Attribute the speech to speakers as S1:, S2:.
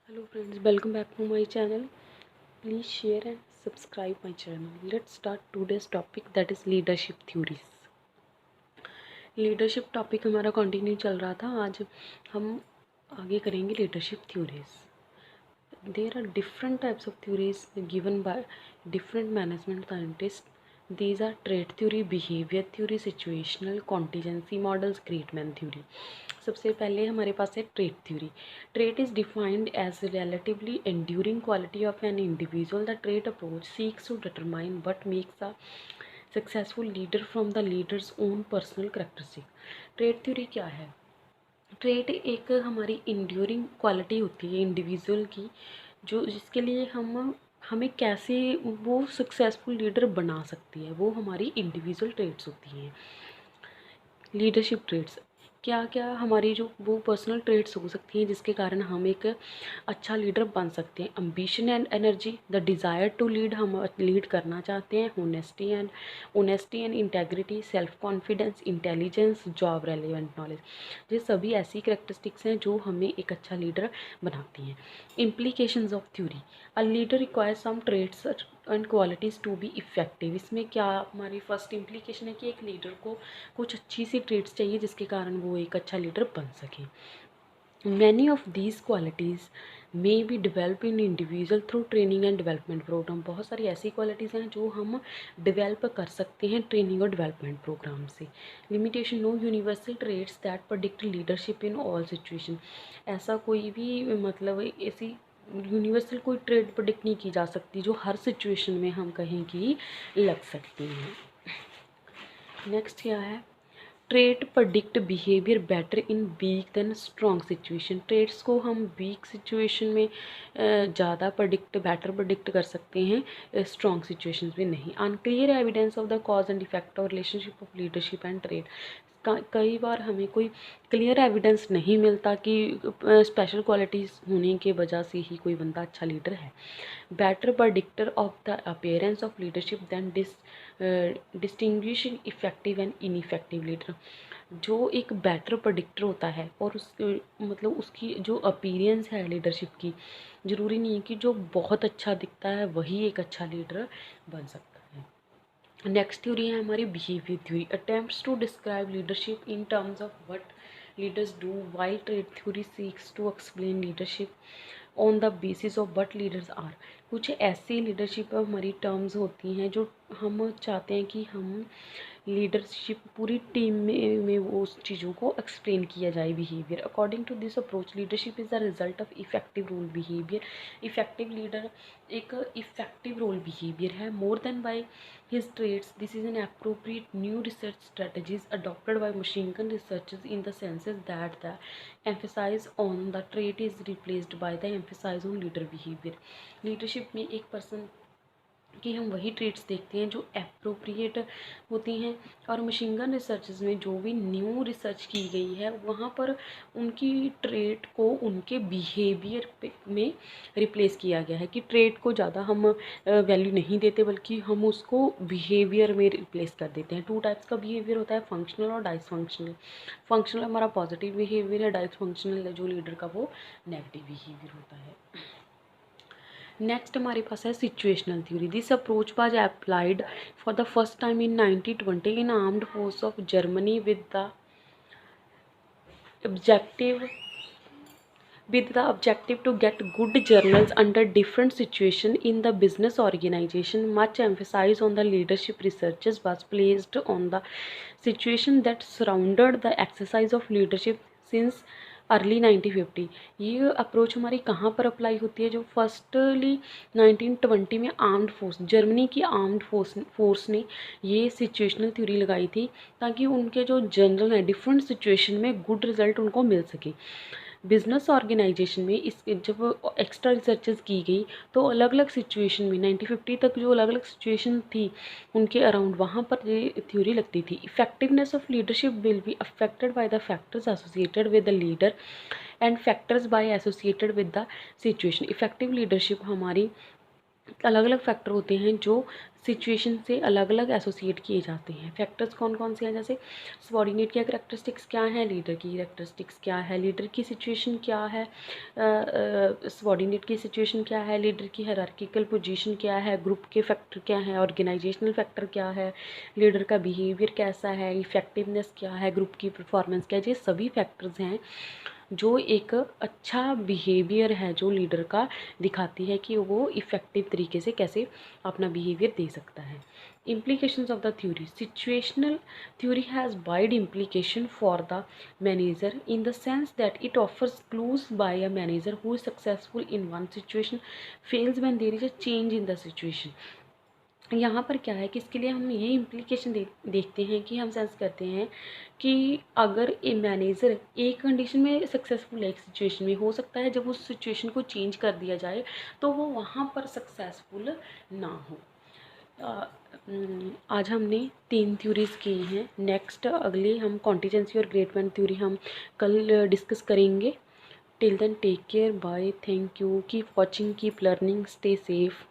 S1: Hello friends, welcome back to my channel. Please share and subscribe my channel. Let's start today's topic, that is leadership theories. Leadership topic हमारा continue चल रहा था. आज हम आगे करेंगे leadership theories. There are different types of theories given by different management scientists. These are trait theory, behavior theory, situational, contingency models, great man theory. सबसे पहले हमारे पास है trait theory. Trait is defined as relatively enduring quality of an individual. The trait approach seeks to determine what makes a successful leader from the leader's own personal characteristic. Trait theory क्या है? Trait एक हमारी enduring quality होती है individual की, जो जिसके लिए हमें कैसे वो सक्सेसफुल लीडर बना सकती है, वो हमारी इंडिविजुअल ट्रेट्स होती हैं. लीडरशिप ट्रेट्स क्या क्या हमारी जो वो पर्सनल ट्रेट्स हो सकती हैं जिसके कारण हम एक अच्छा लीडर बन सकते हैं. Ambition and energy, the desire to lead, हम लीड करना चाहते हैं. Honesty and integrity, self confidence, intelligence, job relevant knowledge. ये सभी ऐसी करेक्टरिस्टिक्स हैं जो हमें एक अच्छा लीडर बनाती हैं. Implications of theory. A leader require some traits and qualities to be effective. इसमें क्या हमारी फर्स्ट इम्प्लीकेशन है कि एक लीडर को कुछ अच्छी सी ट्रेट्स चाहिए जिसके कारण वो एक अच्छा लीडर बन सके. Many of these qualities may be develop in individual through training and development program. बहुत सारी ऐसी क्वालिटीज़ हैं जो हम डेवलप कर सकते हैं ट्रेनिंग और डेवलपमेंट प्रोग्राम से. Limitation. No universal traits that predict leadership in all situation. ऐसा कोई भी मतलब ऐसी यूनिवर्सल कोई ट्रेड प्रेडिक्ट नहीं की जा सकती जो हर सिचुएशन में हम कहें कि लग सकती हैं. नेक्स्ट क्या है? Trait predict behaviour better in weak than strong situation. Traits को हम वीक सिचुएशन में ज़्यादा बेटर प्रेडिक्ट कर सकते हैं, स्ट्रॉन्ग सिचुएशंस में नहीं. Unclear evidence of the cause and effect और relationship of leadership and trait. कई बार हमें कोई क्लियर एविडेंस नहीं मिलता कि स्पेशल क्वालिटीज़ होने के वजह से ही कोई बंदा अच्छा लीडर है. Better predictor of the appearance of leadership than distinguishing effective and ineffective leader. जो एक बेटर प्रेडिक्टर होता है और उस मतलब उसकी जो अपीयरेंस है लीडरशिप की, ज़रूरी नहीं है कि जो बहुत अच्छा दिखता है वही एक अच्छा लीडर बन सकता है. नेक्स्ट थ्योरी है हमारी behaviour theory. Attempts to describe leadership in terms of what leaders do, while trait theory seeks to explain leadership on the basis of what leaders are. कुछ ऐसी लीडरशिप हमारी टर्म्स होती हैं जो हम चाहते हैं कि हम लीडरशिप पूरी टीम में वो उस चीज़ों को एक्सप्लेन किया जाए. Behaviour. According to this approach leadership is the result of effective role behaviour. Effective leader एक इफेक्टिव रोल बिहेवियर है. More than by his traits, this is an appropriate new research strategies adopted by machine gun researchers in the senses that the emphasis on the trait is replaced by the emphasis on leader behavior. Leadership में एक person कि हम वही traits देखते हैं जो appropriate होती हैं, और मशीन गन रिसर्चेस में जो भी न्यू रिसर्च की गई है वहाँ पर उनकी ट्रेट को उनके बिहेवियर में रिप्लेस किया गया है. कि ट्रेट को ज़्यादा हम वैल्यू नहीं देते बल्कि हम उसको बिहेवियर में रिप्लेस कर देते हैं. टू टाइप्स का बिहेवियर होता है, फंक्शनल और डाइस फंक्शनल. फंक्शनल हमारा पॉजिटिव बिहेवियर है, डाइस फंक्शनल है जो लीडर का वो नेगेटिव बिहेवियर होता है. नेक्स्ट हमारे पास है situational theory. This approach was applied for the first time in 1920 in armed force of Germany with the objective to get good journals under different situation in the business organization. Much emphasis on the leadership researches was placed on the situation that surrounded the exercise of leadership since early 1950. ये approach हमारी कहाँ पर apply होती है? जो firstly 1920 में armed force, Germany की armed force ने ये सिचुएशनल थ्योरी लगाई थी ताकि उनके जो जनरल हैं डिफरेंट सिचुएशन में गुड रिजल्ट उनको मिल सके. बिजनेस ऑर्गेनाइजेशन में इस जब एक्स्ट्रा रिसर्चेस की गई तो अलग अलग सिचुएशन में 1950 तक जो अलग अलग सिचुएशन थी उनके अराउंड वहाँ पर ये थ्योरी लगती थी. Effectiveness of leadership will be affected by the factors associated with the leader and factors bye associated with the situation. Effective leadership हमारी अलग अलग फैक्टर होते हैं जो सिचुएशन से अलग अलग एसोसिएट किए जाते हैं। फैक्टर्स कौन कौन से हैं, जैसे सबॉर्डिनेट की कैरेक्टरिस्टिक्स क्या है, लीडर की कैरेक्टरिस्टिक्स क्या है, लीडर की सिचुएशन क्या है, सबॉर्डिनेट की सिचुएशन क्या है, लीडर की हायरार्किकल पोजीशन क्या है, ग्रुप के फैक्टर क्या है, ऑर्गेनाइजेशनल फैक्टर क्या है, लीडर का बिहेवियर कैसा है, इफेक्टिवनेस क्या है, ग्रुप की परफॉर्मेंस क्या है। ये सभी फैक्टर्स हैं जो एक अच्छा बिहेवियर है जो लीडर का दिखाती है कि वो इफ़ेक्टिव तरीके से कैसे अपना बिहेवियर दे सकता है। Implications of the theory. Situational theory has wide implication for the manager in the sense that it offers clues by a manager who is successful in one situation fails when there is a change in the situation. यहाँ पर क्या है कि इसके लिए हम ये implication देखते हैं कि हम सेंस करते हैं कि अगर ए मैनेजर एक कंडीशन में सक्सेसफुल है, एक सिचुएशन में, हो सकता है जब उस सिचुएशन को चेंज कर दिया जाए तो वो वहाँ पर सक्सेसफुल ना हो। आज हमने 3 थ्योरीज किए हैं। नेक्स्ट अगले हम कॉन्टीजेंसी और ग्रेडमेंट थ्योरी हम कल डिस्कस करेंगे। Till then take care, bye, thank you, keep watching, keep learning, stay safe.